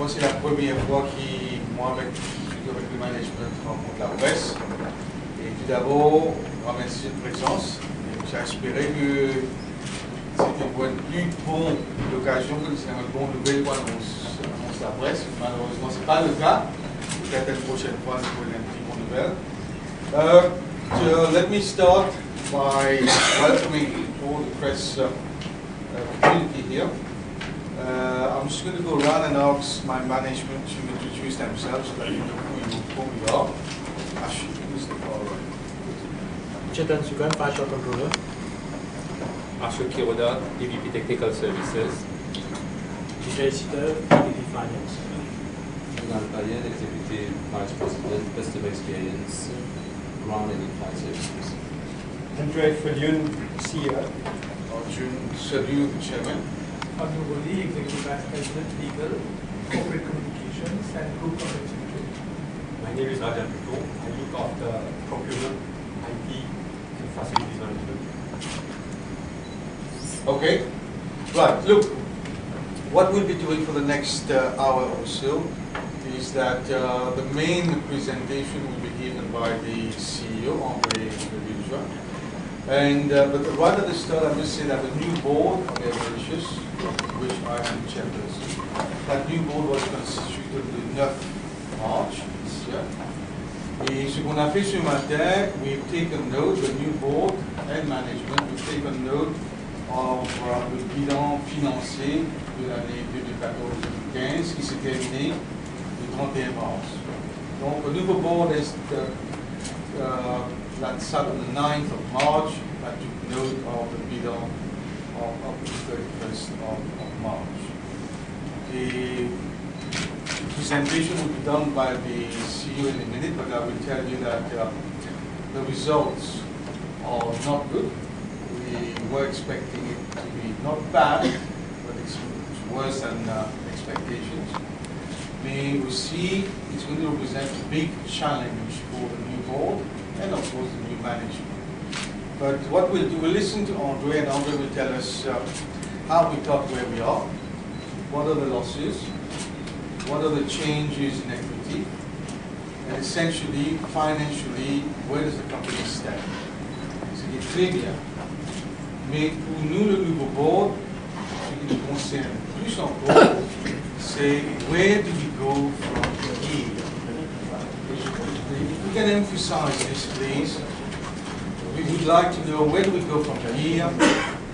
moi, c'est la première fois que moi, avec le management, rencontre la presse. Et tout d'abord, remercier de présence. J'ai espéré que c'était pour une plus bonne occasion, que c'est une bonne nouvelle pour annoncer la presse. Malheureusement, ce n'est pas le cas. Peut-être une prochaine fois, c'est pour une plus bonne nouvelle. So let me start by welcoming all the press community here. I'm just going to go around and ask my management to introduce themselves so that you know who we are. I should use the power. Chetan Sugan, Financial Controller. Ashok Kiroda, DVP Technical Services. Vijay Sita, DVP Finance. Kunal Payan, Executive Vice President, Customer Experience, Ground and In-Flight Services. Andre Falyun, CEO. Arjun Sadhu, Chairman. Anuboli, Executive Vice President, Legal, Corporate Communications, and Group Company Secretary. My name is Rajan Pito. I look after procurement, IT, and facilities management. Okay. Right. Look, what we'll be doing for the next hour or so is that the main presentation will be given by the CEO, Andre Falyun. And but right at the start, I must say that the new board of Air Mauritius, which I am chairperson, that new board was constituted le 9 March this year. Et ce qu'on a fait ce matin, we've taken note, the new board and management, we've taken note of le bilan financier de l'année 2014-2015 qui s'est terminé le 31 mars. Donc, le nouveau board est that sat on the 9th of March, that took note of the bilan of the 31st of March. The presentation will be done by the CEO in a minute, but I will tell you that the results are not good. We were expecting it to be not bad, but it's worse than expectations. We see it's going to represent a big challenge for the new board and of course the new management. But what we'll do, we'll listen to Andre, and Andre will tell us how we got where we are, what are the losses, what are the changes in equity, and essentially, financially, where does the company stand. C'est très bien. Mais pour nous, le nouveau board, ce qui nous concerne plus encore, c'est where do we go from here? If we can emphasize this, please. We would like to know where do we go from here,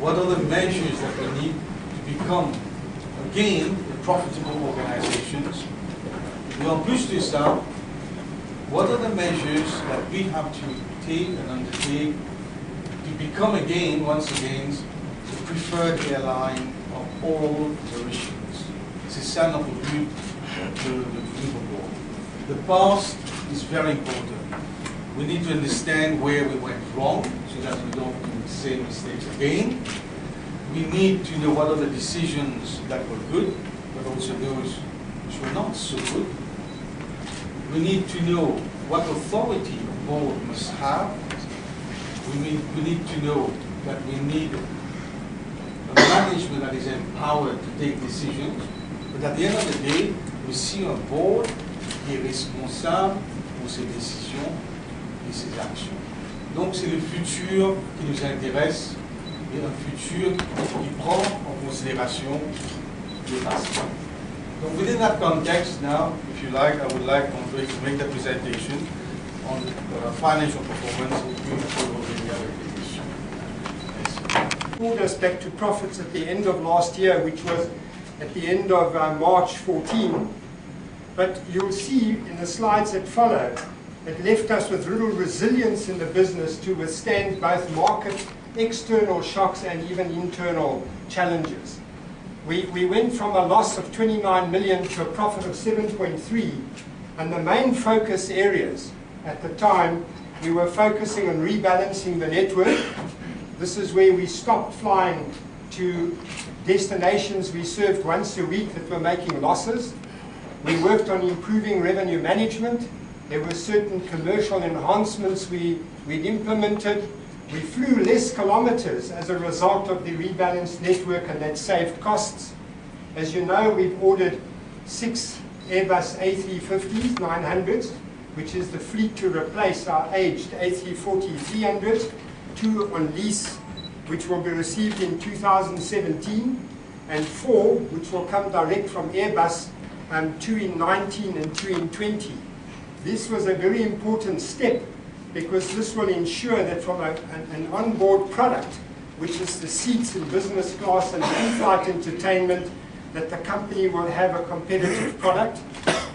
what are the measures that we need to become, again, profitable organizations. Et en plus de ça, what are the measures that we have to take and undertake to become again, once again, the preferred airline of all Mauritians. C'est ça notre but de nouveau board. The past is very important. We need to understand where we went wrong so that we don't do the same mistakes again. We need to know what are the decisions that were good, but also those which were not so good. We need to know what authority a board must have. We need to know that we need a management that is empowered to take decisions. But at the end of the day, we see a board qui est responsable pour ses décisions et ses actions. Donc c'est le futur qui nous intéresse, et un futur qui prend en considération les passés. Donc within that context now, if you like, I would like Andre to make the presentation on financial performance. Pulled us back to profits at the end of last year, which was at the end of March 14. But you'll see in the slides that follow, it left us with little resilience in the business to withstand both market, external shocks and even internal challenges. We went from a loss of 29 million to a profit of 7.3, and the main focus areas at the time, we were focusing on rebalancing the network. This is where we stopped flying to destinations we served once a week that were making losses. We worked on improving revenue management. There were certain commercial enhancements we'd implemented. We flew less kilometers as a result of the rebalanced network, and that saved costs. As you know, we've ordered 6 Airbus A350s, 900s, which is the fleet to replace our aged A340-300s, 2 on lease, which will be received in 2017, and 4, which will come direct from Airbus, 2 in 19 and 2 in 20. This was a very important step because this will ensure that from an onboard product, which is the seats in business class and in-flight entertainment, that the company will have a competitive product.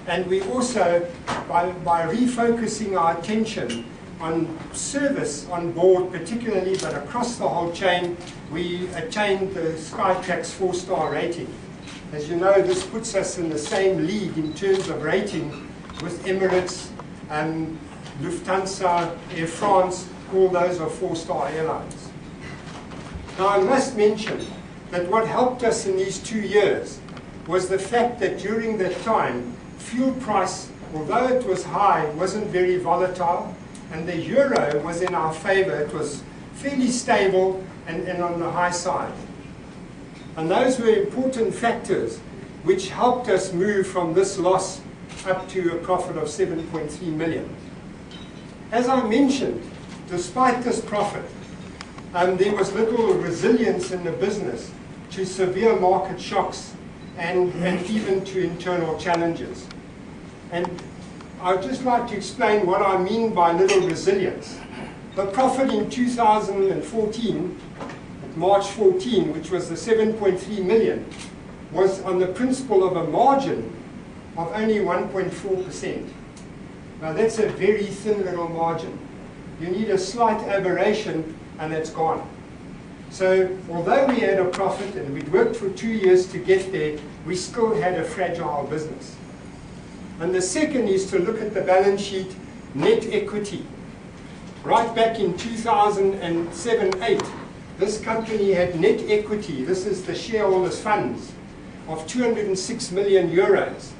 And we also, by refocusing our attention on service on board particularly, but across the whole chain, we attained the Skytrax 4-star rating. As you know, this puts us in the same league in terms of rating with Emirates, Lufthansa, Air France. All those are 4-star airlines. Now I must mention that what helped us in these 2 years was the fact that during that time, fuel price, although it was high, wasn't very volatile, and the euro was in our favor. It was fairly stable and on the high side. And those were important factors which helped us move from this loss up to a profit of 7.3 million. As I mentioned, despite this profit, there was little resilience in the business to severe market shocks and even to internal challenges. And I'd just like to explain what I mean by little resilience. The profit in 2014, March 14, which was the 7.3 million, was on the principle of a margin of only 1.4%. Now that's a very thin little margin. You need a slight aberration and it's gone. So although we had a profit and we'd worked for 2 years to get there, we still had a fragile business. And the second is to look at the balance sheet net equity. Right back in 2007-8, this company had net equity, this is the shareholders' funds, of 206 million euros.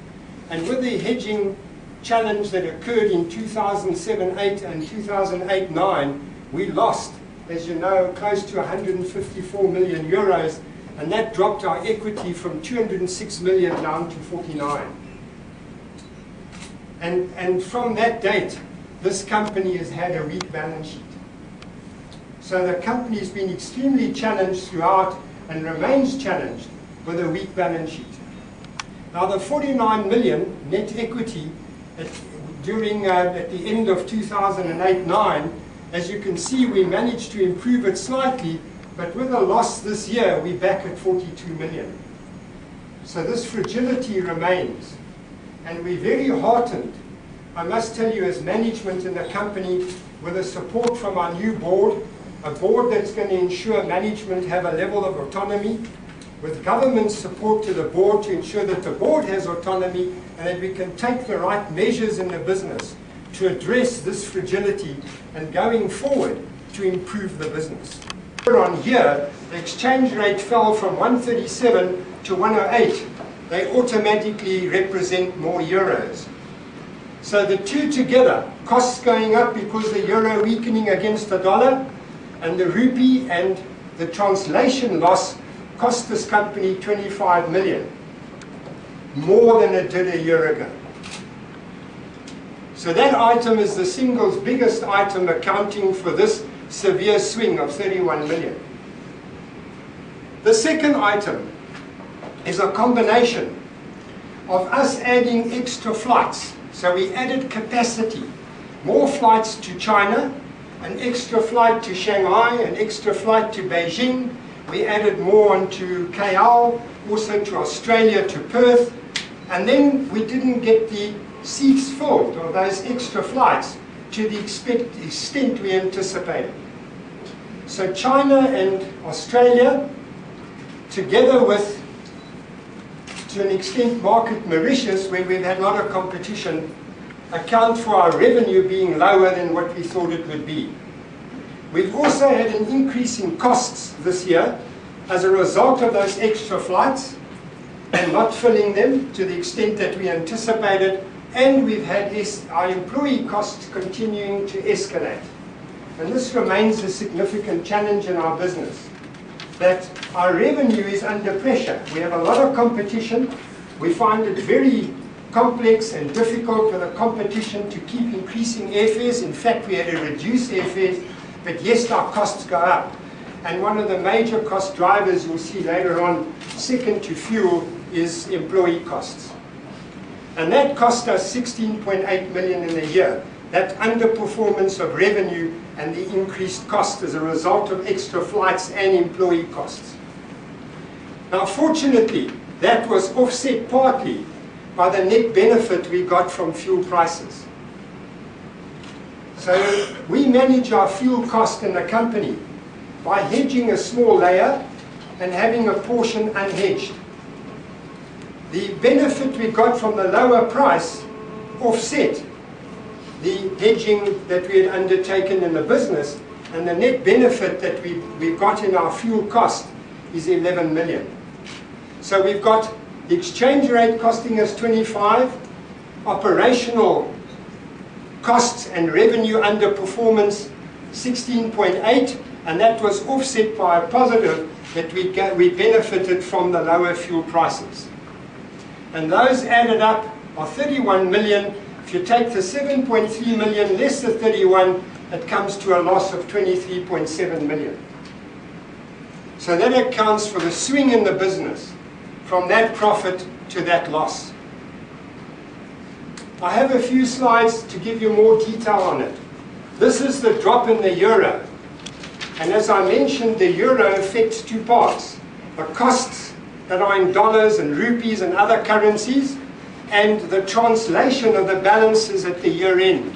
And with the hedging challenge that occurred in 2007-8 and 2008-9, we lost, as you know, close to 154 million euros, and that dropped our equity from 206 million down to 49. And from that date, this company has had a weak balance sheet. So the company has been extremely challenged throughout and remains challenged with a weak balance sheet. Now the 49 million net equity at the end of 2008-9, as you can see, we managed to improve it slightly, but with a loss this year, we're back at 42 million. So this fragility remains. And we're very heartened, I must tell you, as management in the company, with the support from our new board, a board that's going to ensure management have a level of autonomy, with government support to the board to ensure that the board has autonomy and that we can take the right measures in the business to address this fragility and going forward to improve the business. Year on year, the exchange rate fell from 137 to 108. They automatically represent more euros. So the two together, costs going up because the euro weakening against the dollar, and the rupee and the translation loss cost this company 25 million, more than it did a year ago. So that item is the single biggest item accounting for this severe swing of 31 million. The second item is a combination of us adding extra flights. So we added capacity, more flights to China, an extra flight to Shanghai, an extra flight to Beijing. We added more onto KL, also to Australia, to Perth. And then we didn't get the seats filled, or those extra flights, to the extent we anticipated. So China and Australia, together with, to an extent, market Mauritius, where we've had a lot of competition, account for our revenue being lower than what we thought it would be. We've also had an increase in costs this year as a result of those extra flights and not filling them to the extent that we anticipated, and we've had our employee costs continuing to escalate. And this remains a significant challenge in our business, that our revenue is under pressure. We have a lot of competition, We find it very complex and difficult for the competition to keep increasing airfares. In fact, we had to reduce airfares, but yes, our costs go up. And one of the major cost drivers you'll see later on, second to fuel, is employee costs. And that cost us 16.8 million in a year. That underperformance of revenue and the increased cost as a result of extra flights and employee costs. Now, fortunately, that was offset partly by the net benefit we got from fuel prices. So we manage our fuel cost in the company by hedging a small layer and having a portion unhedged. The benefit we got from the lower price offset the hedging that we had undertaken in the business, and the net benefit that we got in our fuel cost is 11 million. So we've got the exchange rate costing us 25, operational costs and revenue underperformance 16.8, and that was offset by a positive that we benefited from the lower fuel prices. And those added up are 31 million. If you take the 7.3 million less the 31, it comes to a loss of 23.7 million. So that accounts for the swing in the business from that profit to that loss. I have a few slides to give you more detail on it. This is the drop in the euro. And as I mentioned, the euro affects two parts: the costs that are in dollars and rupees and other currencies, and the translation of the balances at the year end.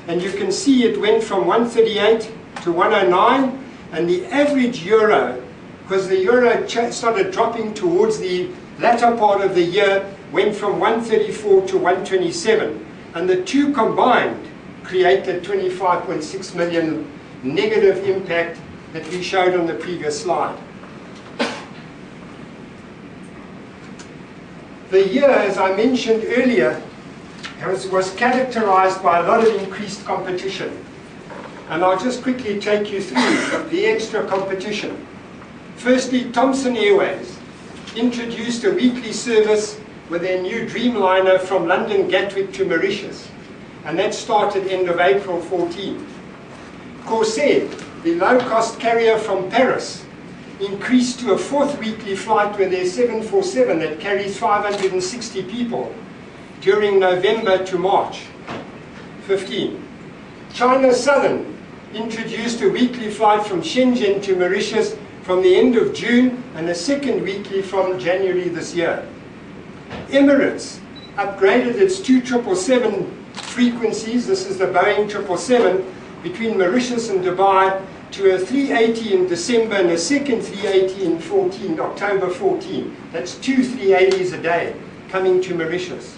And you can see it went from 138 to 109, and the average euro, because the euro started dropping towards the latter part of the year, went from 134 to 127. And the two combined created 25.6 million negative impact that we showed on the previous slide. The year, as I mentioned earlier, was characterized by a lot of increased competition. And I'll just quickly take you through the extra competition. Firstly, Thomson Airways introduced a weekly service with their new Dreamliner from London Gatwick to Mauritius. And that started end of April 14. Corsair, the low-cost carrier from Paris, increased to a fourth weekly flight with their 747 that carries 560 people during November to March 15. China Southern introduced a weekly flight from Shenzhen to Mauritius from the end of June and a second weekly from January this year. Emirates upgraded its two 777 frequencies, this is the Boeing 777, between Mauritius and Dubai, to a 380 in December and a second 380 in October 14. That's two 380s a day coming to Mauritius.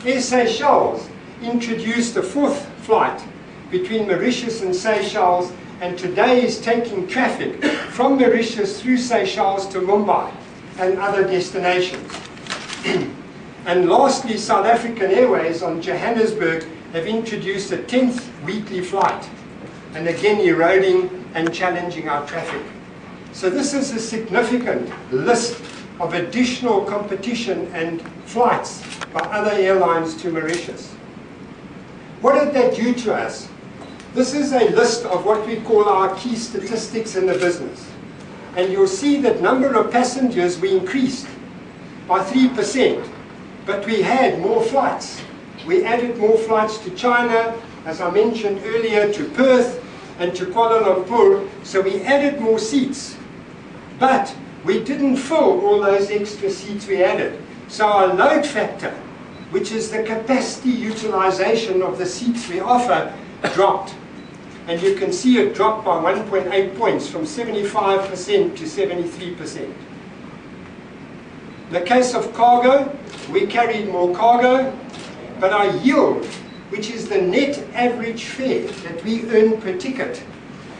Air Seychelles introduced a fourth flight between Mauritius and Seychelles, and today is taking traffic from Mauritius through Seychelles to Mumbai and other destinations. And lastly, South African Airways on Johannesburg have introduced a 10th weekly flight, and again eroding and challenging our traffic. So this is a significant list of additional competition and flights by other airlines to Mauritius. What did that do to us? This is a list of what we call our key statistics in the business. And you'll see that number of passengers we increased by 3%, but we had more flights. We added more flights to China, as I mentioned earlier, to Perth and to Kuala Lumpur, so we added more seats. But we didn't fill all those extra seats we added. So our load factor, which is the capacity utilization of the seats we offer, dropped. And you can see it dropped by 1.8 points, from 75% to 73%. In the case of cargo, we carried more cargo, but our yield, which is the net average fare that we earn per ticket,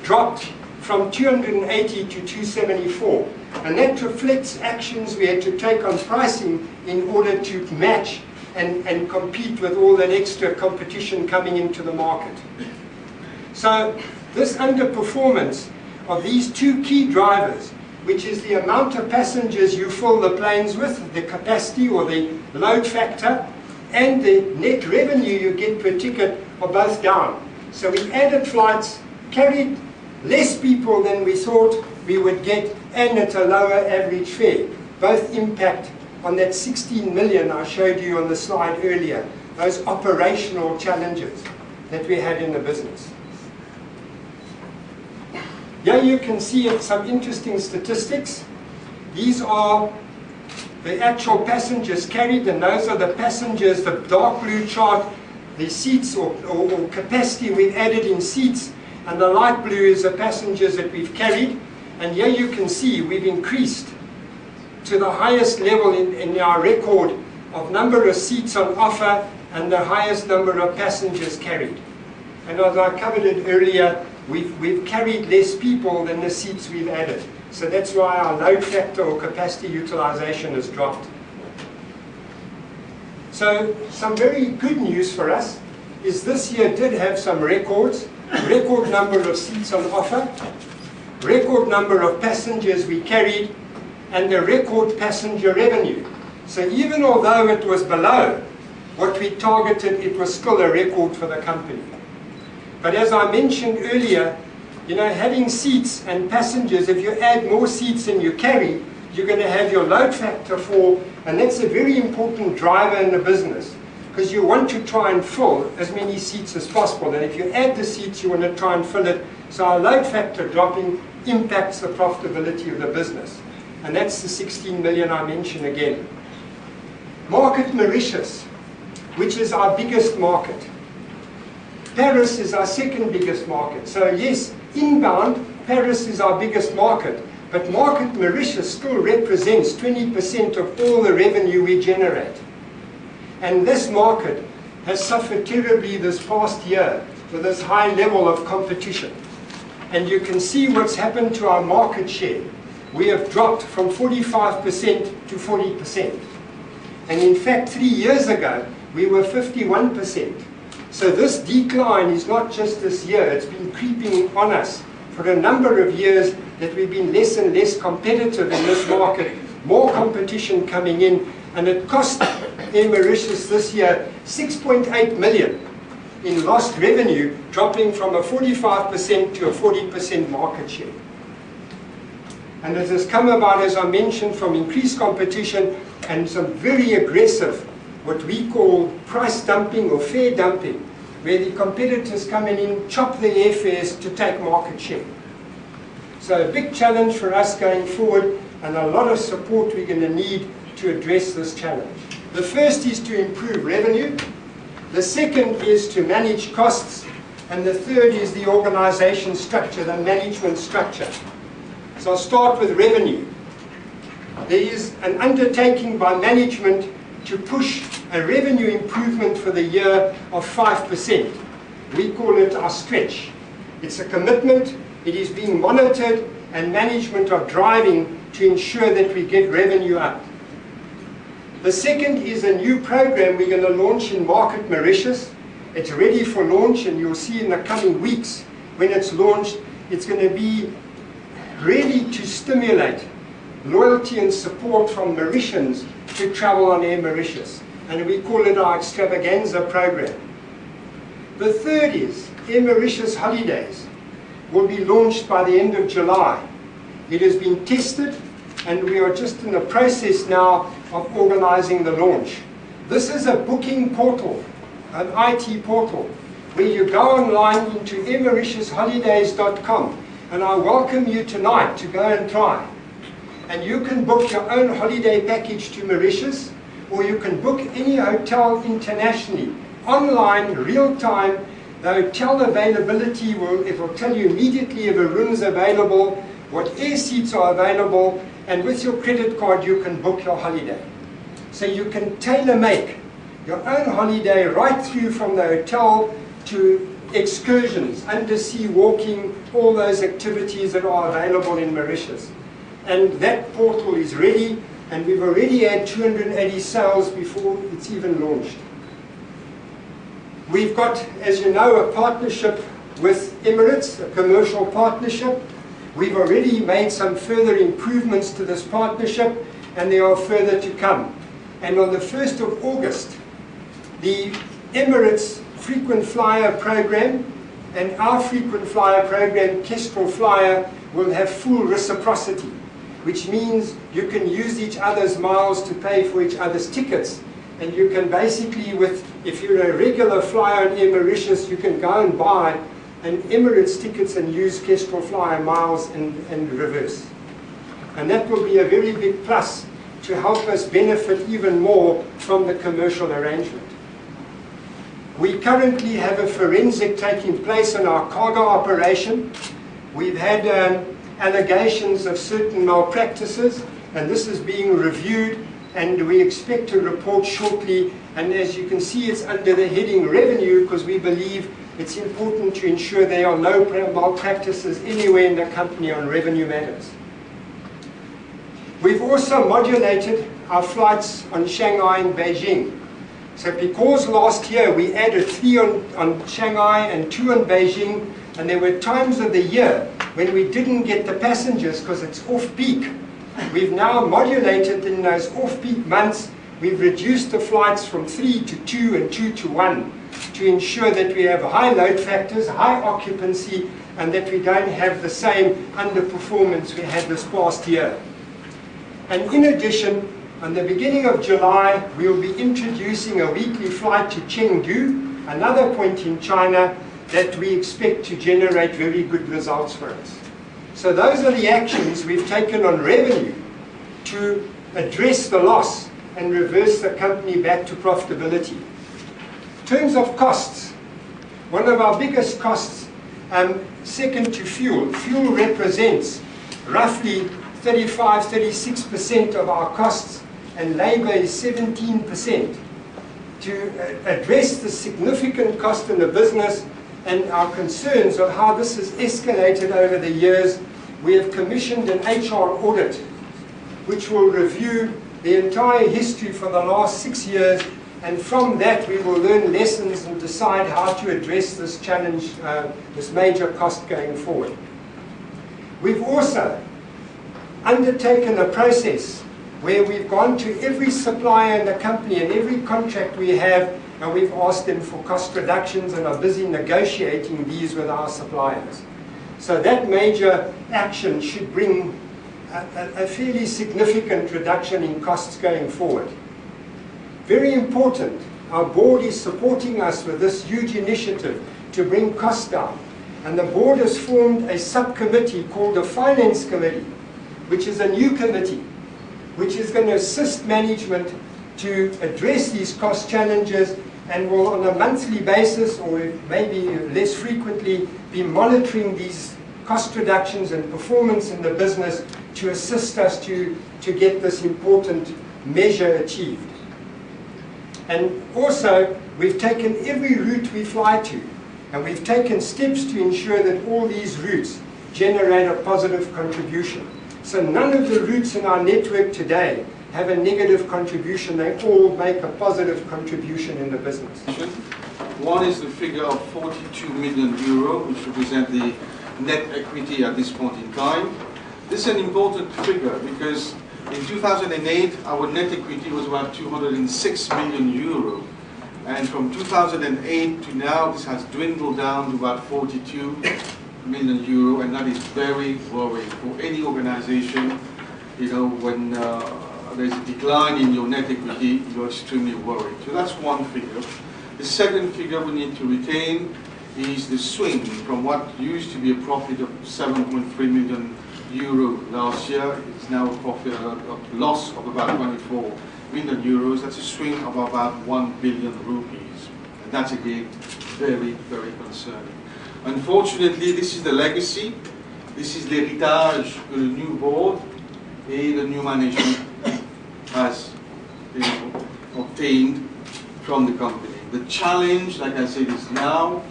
dropped from 280 to 274. And that reflects actions we had to take on pricing in order to match and compete with all that extra competition coming into the market. So this underperformance of these two key drivers which is the amount of passengers you fill the planes with, the capacity or the load factor, and the net revenue you get per ticket are both down. So we added flights, carried less people than we thought we would get, and at a lower average fare. Both impact on that 16 million I showed you on the slide earlier, those operational challenges that we had in the business. Here you can see some interesting statistics. These are the actual passengers carried, and those are the passengers, the dark blue chart, the seats or capacity we've added in seats, and the light blue is the passengers that we've carried. And here you can see we've increased to the highest level in our record of number of seats on offer and the highest number of passengers carried. And as I covered it earlier, we've carried less people than the seats we've added. So that's why our load factor or capacity utilization has dropped. So some very good news for us is this year did have some records. Record number of seats on offer, record number of passengers we carried, and the record passenger revenue. So even although it was below what we targeted, it was still a record for the company. But as I mentioned earlier, you know, having seats and passengers, if you add more seats than you carry, you're going to have your load factor fall, and that's a very important driver in the business, because you want to try and fill as many seats as possible, and if you add the seats, you want to try and fill it. So our load factor dropping impacts the profitability of the business, and that's the 16 million I mentioned again. Market Mauritius, which is our biggest market. Paris is our second biggest market. So yes, inbound, Paris is our biggest market, but Market Mauritius still represents 20% of all the revenue we generate. And this market has suffered terribly this past year with this high level of competition. And you can see what's happened to our market share. We have dropped from 45% to 40%. And in fact, 3 years ago, we were 51%. So this decline is not just this year, it's been creeping on us for a number of years, that we've been less and less competitive in this market, more competition coming in, and it cost Air Mauritius this year 6.8 million in lost revenue, dropping from a 45% to a 40% market share. And it has come about, as I mentioned, from increased competition and some very aggressive, what we call price dumping or fare dumping, where the competitors come in, chop the airfares to take market share. So a big challenge for us going forward, and a lot of support we're going to need to address this challenge. The first is to improve revenue, the second is to manage costs, and the third is the organization structure, the management structure. So I'll start with revenue. There is an undertaking by management to push a revenue improvement for the year of 5%. We call it our stretch. It's a commitment, it is being monitored, and management are driving to ensure that we get revenue up. The second is a new program we're going to launch in Market Mauritius. It's ready for launch, and you'll see in the coming weeks when it's launched, it's going to be really to stimulate loyalty and support from Mauritians to travel on Air Mauritius. And we call it our extravaganza program. The third is Air Mauritius Holidays will be launched by the end of July. It has been tested, and we are just in the process now of organizing the launch. This is a booking portal, an IT portal, where you go online into airmauritiusholidays.com, and I welcome you tonight to go and try. And you can book your own holiday package to Mauritius, or you can book any hotel internationally, online, real time. The hotel availability it will tell you immediately if a room is available, what air seats are available, and with your credit card you can book your holiday. So you can tailor-make your own holiday right through from the hotel to excursions, undersea walking, all those activities that are available in Mauritius. And that portal is ready, and we've already had 280 sales before it's even launched. We've got, as you know, a partnership with Emirates, a commercial partnership, We've already made some further improvements to this partnership, and there are further to come. And on the 1st of August, the Emirates frequent flyer program and our frequent flyer program, Kestrel Flyer, will have full reciprocity, which means you can use each other's miles to pay for each other's tickets. And you can basically, if you're a regular flyer on Air Mauritius, you can go and buy an Emirates tickets and use Kestrel Flyer miles and reverse. And that will be a very big plus to help us benefit even more from the commercial arrangement. We currently have a forensic taking place in our cargo operation. We've had allegations of certain malpractices, and this is being reviewed, and we expect to report shortly. And as you can see, it's under the heading revenue, because we believe it's important to ensure there are no malpractices anywhere in the company on revenue matters. We've also modulated our flights on Shanghai and Beijing. So because last year we added 3 on Shanghai and 2 on Beijing, and there were times of the year when we didn't get the passengers because it's off-peak. We've now modulated in those off-peak months. We've reduced the flights from 3 to 2 and 2 to 1 to ensure that we have high load factors, high occupancy, and that we don't have the same underperformance we had this past year. And in addition, on the beginning of July, we will be introducing a weekly flight to Chengdu, another point in China that we expect to generate very good results for us. So those are the actions we've taken on revenue to address the loss and reverse the company back to profitability. In terms of costs, one of our biggest costs, second to fuel. Fuel represents roughly 35–36% of our costs, and labor is 17%. To address the significant cost in the business and our concerns of how this has escalated over the years, we have commissioned an HR audit which will review the entire history for the last 6 years, and from that we will learn lessons and decide how to address this challenge, this major cost going forward. We've also undertaken a process where we've gone to every supplier in the company and every contract we have, and we've asked them for cost reductions and are busy negotiating these with our suppliers. So that major action should bring a fairly significant reduction in costs going forward. Very important, our board is supporting us with this huge initiative to bring costs down. And the board has formed a subcommittee called the Finance Committee, which is a new committee, which is going to assist management to address these cost challenges, and will on a monthly basis, or maybe less frequently, be monitoring these cost reductions and performance in the business to assist us to get this important measure achieved. And also, we've taken every route we fly to, and we've taken steps to ensure that all these routes generate a positive contribution. So none of the routes in our network today have a negative contribution. They all make a positive contribution in the business. One is the figure of 42 million euro, which represents the net equity at this point in time. This is an important figure because in 2008 our net equity was about 206 million euro, and from 2008 to now this has dwindled down to about 42 million euro, and that is very worrying for any organization. You know, when there's a decline in your net equity, you're extremely worried. So that's one figure. The second figure we need to retain is the swing from what used to be a profit of 7.3 million euro last year. It's now a profit, a loss of about 24 million euros. That's a swing of about 1 billion rupees. And that's again very, very concerning. Unfortunately, this is the legacy, this is l'héritage que le new board et the new management has obtained from the company. The challenge, like I said, is now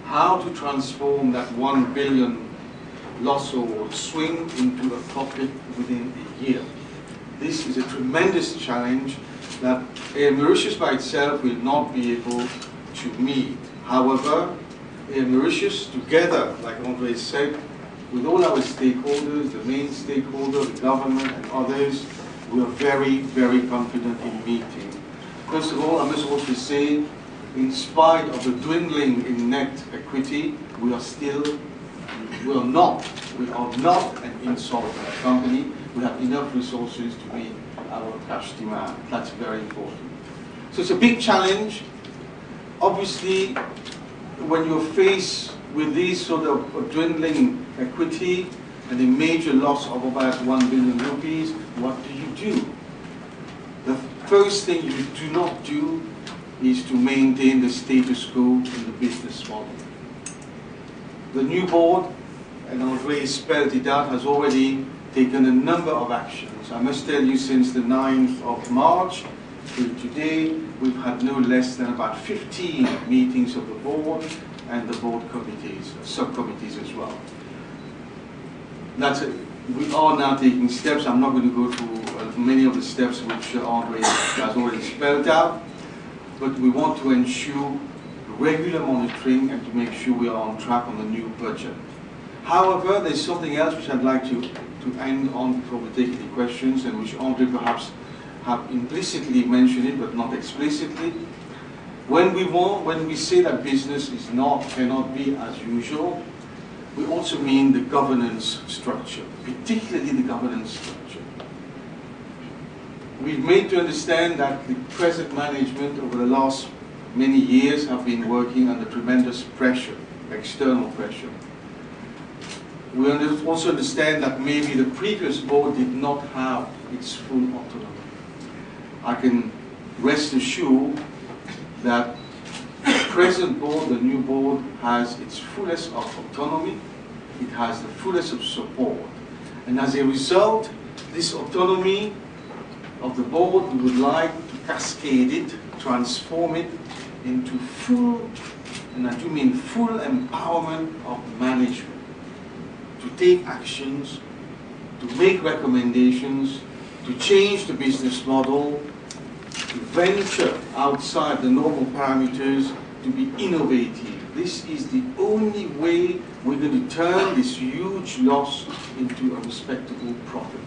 how to transform that 1 billion loss or swing into a profit within a year. This is a tremendous challenge that Air Mauritius by itself will not be able to meet. However, Air Mauritius, together, like Andre said, with all our stakeholders, the main stakeholder, the government and others, we are very, very confident in meeting. First of all, I must also say, in spite of the dwindling in net equity, we are not an insolvent company. We have enough resources to meet our cash demand. That's very important. So it's a big challenge. Obviously, when you're faced with these sort of dwindling equity and a major loss of about 1 billion rupees, what do? The first thing you do not do is to maintain the status quo in the business model. The new board, and Andre spelled it out, has already taken a number of actions. I must tell you, since the 9th of March till today, we've had no less than about 15 meetings of the board and the board committees, subcommittees as well. That's it. We are now taking steps. I'm not going to go through many of the steps which Andre has already spelled out, but we want to ensure regular monitoring and to make sure we are on track on the new budget. However, there's something else which I'd like to end on before we take any questions, and which Andre perhaps have implicitly mentioned it, but not explicitly. When we say that business cannot be as usual, we also mean the governance structure, particularly the governance structure. We've made to understand that the present management over the last many years have been working under tremendous pressure, external pressure. We also understand that maybe the previous board did not have its full autonomy. I can rest assured that the present board, the new board, has its fullest of autonomy, it has the fullest of support. And as a result, this autonomy of the board, we would like to cascade it, transform it into full, and I do mean full empowerment of management, to take actions, to make recommendations, to change the business model, to venture outside the normal parameters, to be innovative. This is the only way we're going to turn this huge loss into a respectable profit.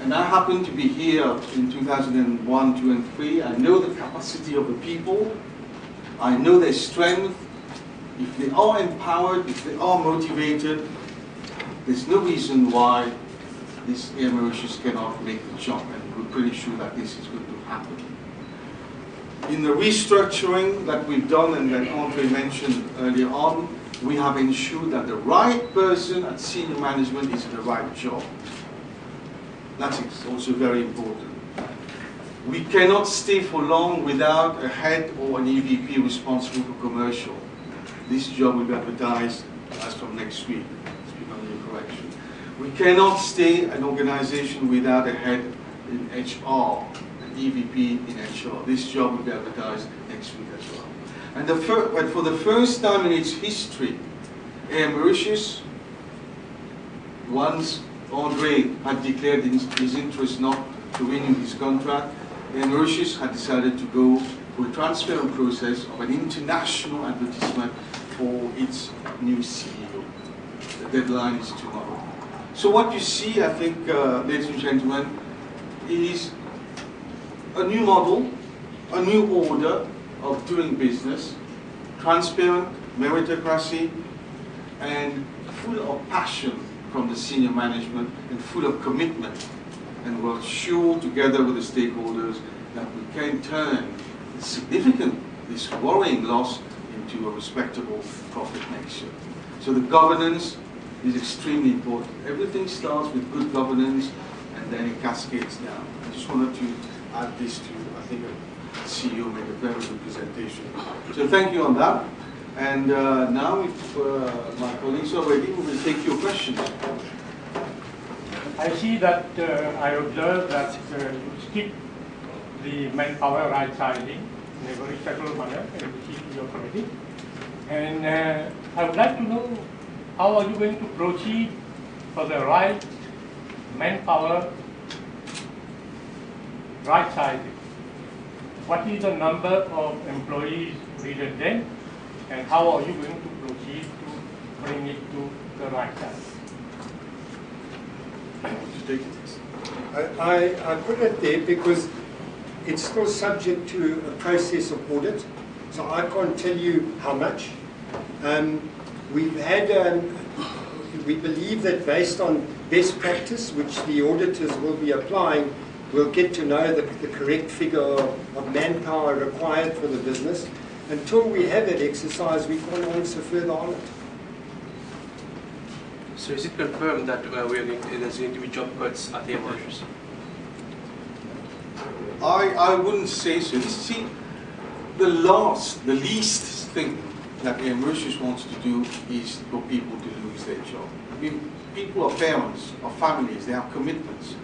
And I happen to be here in 2001, 2 and 3. I know the capacity of the people. I know their strength. If they are empowered, if they are motivated, there's no reason why this Air Mauritius cannot make the jump, and we're pretty sure that this is going to happen. In the restructuring that we've done and that Andre mentioned earlier on, we have ensured that the right person at senior management is in the right job. That's also very important. We cannot stay for long without a head or an EVP responsible for commercial. This job will be advertised as from next week. Speak on your correction. We cannot stay an organization without a head in HR, an EVP in HR. This job will be advertised next week as well. And but for the first time in its history, Air Mauritius, once Andre had declared his interest not to renew his contract, Air Mauritius had decided to go for a transparent process of an international advertisement for its new CEO. The deadline is tomorrow. So what you see, I think, ladies and gentlemen, is a new model, a new order of doing business, transparent, meritocracy, and full of passion from the senior management and full of commitment. And we're sure, together with the stakeholders, that we can turn this worrying loss into a respectable profit next year. So the governance is extremely important. Everything starts with good governance and then it cascades down. I just wanted to add this to, I think the CEO made a very good presentation. So thank you on that. And now if my colleagues are ready, we will take your questions. I see that I observe that you skip the manpower right sizing in a very subtle manner in your committee. And I would like to know, how are you going to proceed for the right manpower right sizing? What is the number of employees redundant, and how are you going to proceed to bring it to the right time. I put it there because it's still subject to a process of audit, so I can't tell you how much. We've had, we believe that based on best practice, which the auditors will be applying, we'll get to know the correct figure of manpower required for the business. Until we have that exercise, we can't answer further on it. So is it confirmed that there's going to be job cuts at Air Mauritius? I wouldn't say so. See, the least thing that Air Mauritius wants to do is for people to lose their job. I mean, people are parents, are families, they have commitments.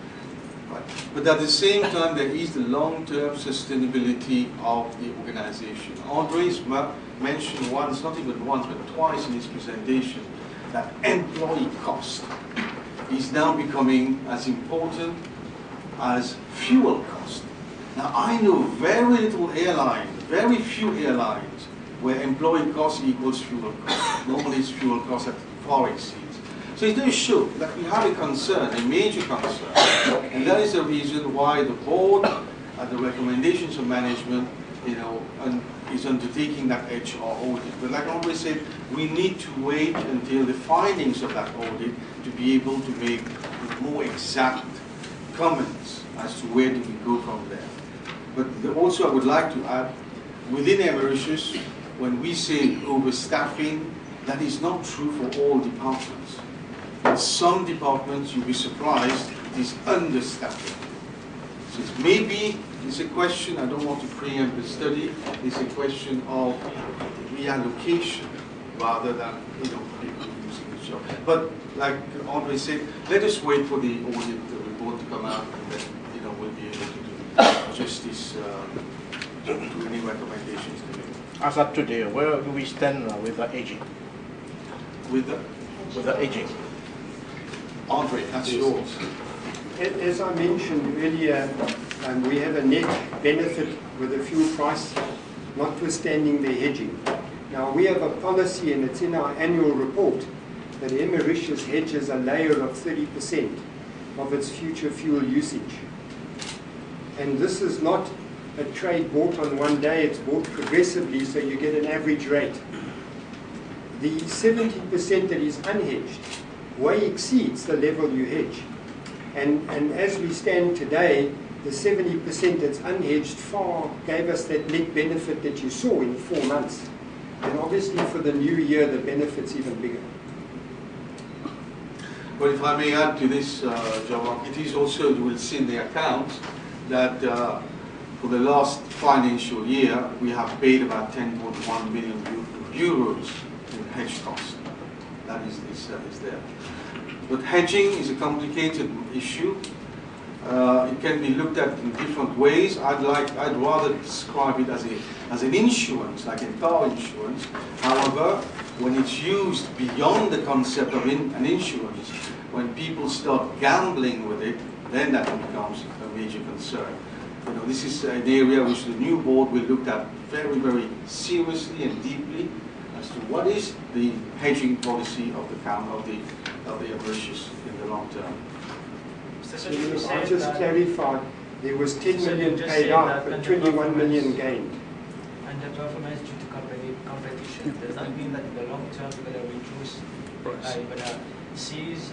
Right? But at the same time, there is the long-term sustainability of the organization. Andre's mentioned once, not even once, but twice in his presentation, that employee cost is now becoming as important as fuel cost. Now, I know very few airlines where employee cost equals fuel cost. Normally it's fuel cost that far exceeds. So it does show that we have a concern, a major concern, and that is the reason why the board, at the recommendations of management, is undertaking that HR audit. But like I always said, we need to wait until the findings of that audit to be able to make more exact comments as to where do we go from there. But also I would like to add, within Air Mauritius, when we say overstaffing, that is not true for all departments. In some departments, you'll be surprised, it is understaffing. So maybe it's a question, I don't want to preempt the study, it's a question of reallocation rather than people losing the job. But like Andre said, let us wait for the audit report to come out, and then we'll be able to do justice to any recommendations to make. As of today, where do we stand with the aging? With the aging. Andre, that's yours. As I mentioned earlier, we have a net benefit with the fuel price, notwithstanding the hedging. Now, we have a policy, and it's in our annual report, that Air Mauritius hedges a layer of 30% of its future fuel usage. And this is not a trade bought on one day, it's bought progressively, so you get an average rate. The 70% that is unhedged way exceeds the level you hedge. And as we stand today, the 70% that's unhedged far gave us that net benefit that you saw in 4 months. And obviously for the new year, the benefit's even bigger. Well, if I may add to this, Jawak, it is also, you will see in the accounts, that for the last financial year, we have paid about 10.1 million euros in hedge cost. That is there. But hedging is a complicated issue. It can be looked at in different ways. I'd rather describe it as an insurance, like a car insurance. However, when it's used beyond the concept of an insurance, when people start gambling with it, then that becomes a major concern. This is an area which the new board will look at very, very seriously and deeply as to what is the hedging policy of the Air Mauritius in the long term. I just clarified, there was 10 million paid out, but 21 million gained. And the performance due to competition, does that mean that in the long term you're going to reduce, you're going to cease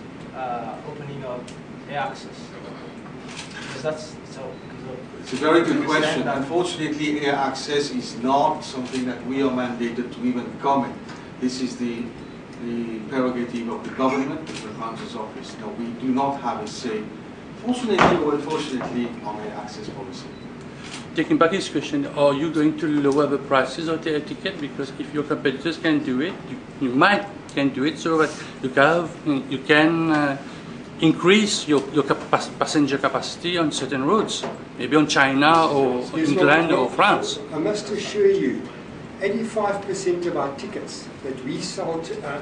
opening of air access? Because that's so. It's a very good question. Unfortunately, air access is not something that we are mandated to even comment. This is the prerogative of the government, the Manager's office. No, we do not have a say, fortunately or unfortunately, on air access policy. Taking back his question, are you going to lower the prices of the air ticket? Because if your competitors can do it, you can do it so that you can increase your passenger capacity on certain routes, maybe on China or England or France. I must assure you, 85% of our tickets that we sell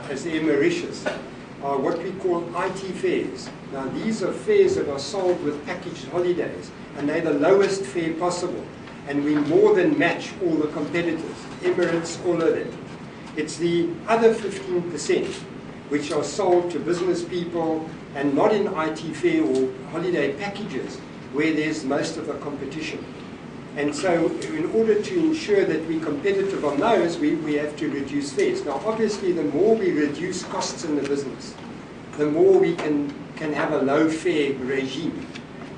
as Air Mauritius are what we call IT fares. Now these are fares that are sold with packaged holidays, and they're the lowest fare possible. And we more than match all the competitors, Emirates, all of them. It's the other 15% which are sold to business people and not in IT fare or holiday packages where there's most of the competition. And so in order to ensure that we're competitive on those, we have to reduce fares. Now obviously the more we reduce costs in the business, the more we can have a low fare regime.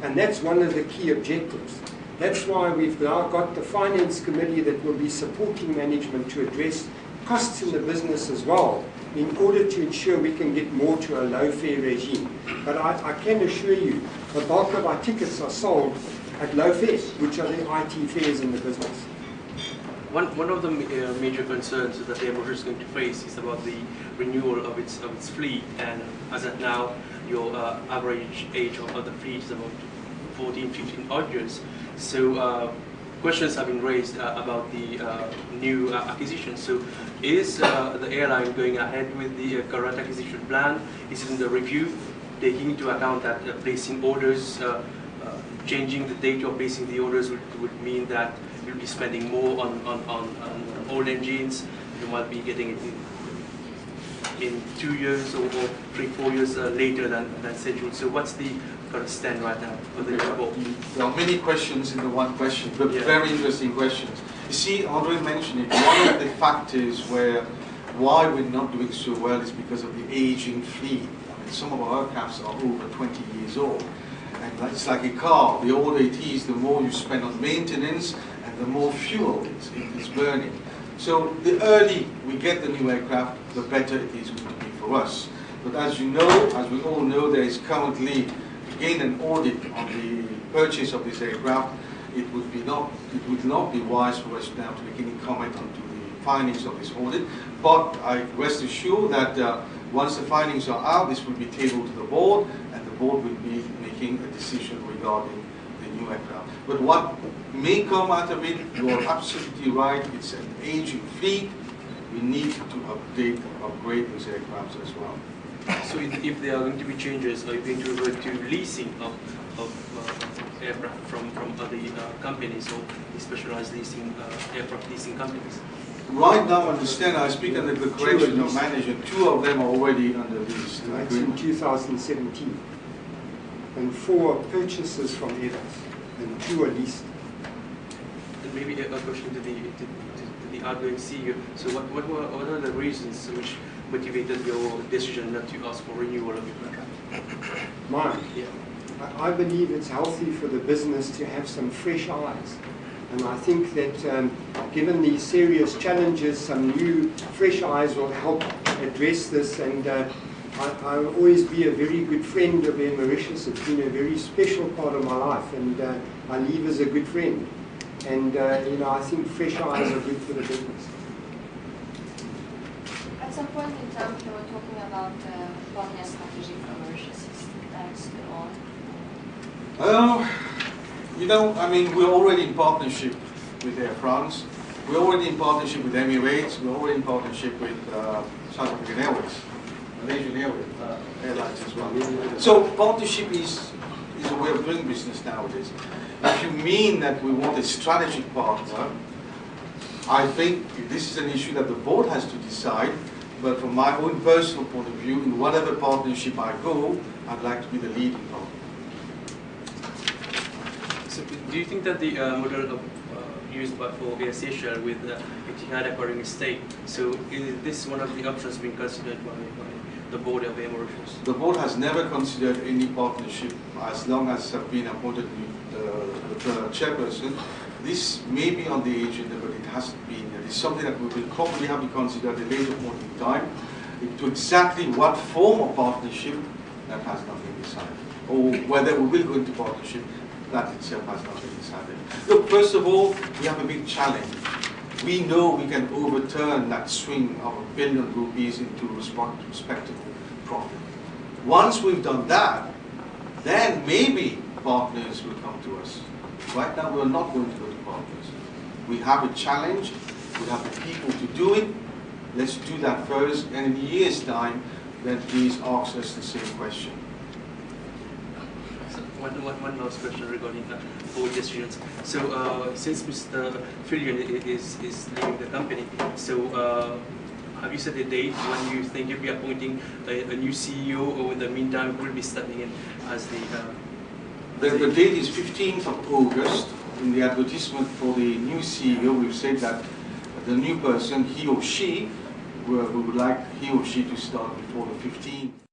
And that's one of the key objectives. That's why we've now got the finance committee that will be supporting management to address costs in the business as well, in order to ensure we can get more to a low fare regime. But I can assure you, the bulk of our tickets are sold at low fares, which are the IT fares in the business. One of the major concerns that Air Mauritius is going to face is about the renewal of its fleet, and as of now, your average age of the fleet is about 14, 15 odd years. So questions have been raised about the new acquisition. So is the airline going ahead with the current acquisition plan? Is it in the review, taking into account that placing orders, changing the date of placing the orders would mean that you'll be spending more on old engines? You might be getting it in 2 years or 3, 4 years later than scheduled. So what's the current stand right now for the report? There are many questions in the one question, but very interesting questions. You see, Andre mentioned it, one of the factors why we're not doing so well is because of the aging fleet. I mean, some of our aircrafts are over 20 years old. And it's like a car. The older it is, the more you spend on maintenance and the more fuel it's burning. So the early we get the new aircraft, the better it is going to be for us. But as you know, as we all know, there is currently again an audit on the purchase of this aircraft. It would not be wise for us now to make any comment on the findings of this audit. But I rest assured that once the findings are out, this will be tabled to the board, and the board will be making a decision regarding the new aircraft. But what may come out of it, you are absolutely right, it's an aging fleet. We need to upgrade those aircraft as well. So if there are going to be changes, are you going to revert to leasing of aircraft from other companies or specialized leasing aircraft leasing companies? Right now, understand, I speak under the correction of management. 2 of them are already under lease. That's in 2017. And 4 are purchases from Airbus, and 2 are leased. And maybe a question to the outgoing CEO. So what are the reasons which motivated your decision not to ask for renewal of your contract? Mine? Yeah. I believe it's healthy for the business to have some fresh eyes. And I think that given the serious challenges, some new fresh eyes will help address this. And I will always be a very good friend of Air Mauritius. It's been a very special part of my life, and I leave as a good friend. And I think fresh eyes are good for the business. At some point in time, you were talking about partner strategy for Mauritius. Is that still on? I mean, we're already in partnership with Air France. We're already in partnership with Emirates. We're already in partnership with South African Airways, Malaysian Airlines as well. So partnership is a way of doing business nowadays. If you mean that we want a strategic partner, I think this is an issue that the board has to decide. But from my own personal point of view, in whatever partnership I go, I'd like to be the leading partner. So do you think that the model used for Air Asia with Etihad acquiring a stake, so is this one of the options being considered by the board of Air Mauritius? The board has never considered any partnership as long as I've been appointed the chairperson. This may be on the agenda, but it hasn't been. It is something that we will probably have to consider at a later point in time. To exactly what form of partnership, that has not been decided. Or whether we will go into partnership, that itself has not been decided. Look, first of all, we have a big challenge. We know we can overturn that swing of R1 billion into respectable profit. Once we've done that, then maybe partners will come to us. Right now, we are not going to go to partners. We have a challenge. We have the people to do it. Let's do that first. And in a year's time, then please ask us the same question. So one last question regarding board decisions. So since Mr. Fillion is leaving the company, so have you set a date when you think you'll be appointing a new CEO, or in the meantime will be stepping in as the... The date is 15th of August. In the advertisement for the new CEO, we've said that the new person, he or she, we would like he or she to start before the 15th.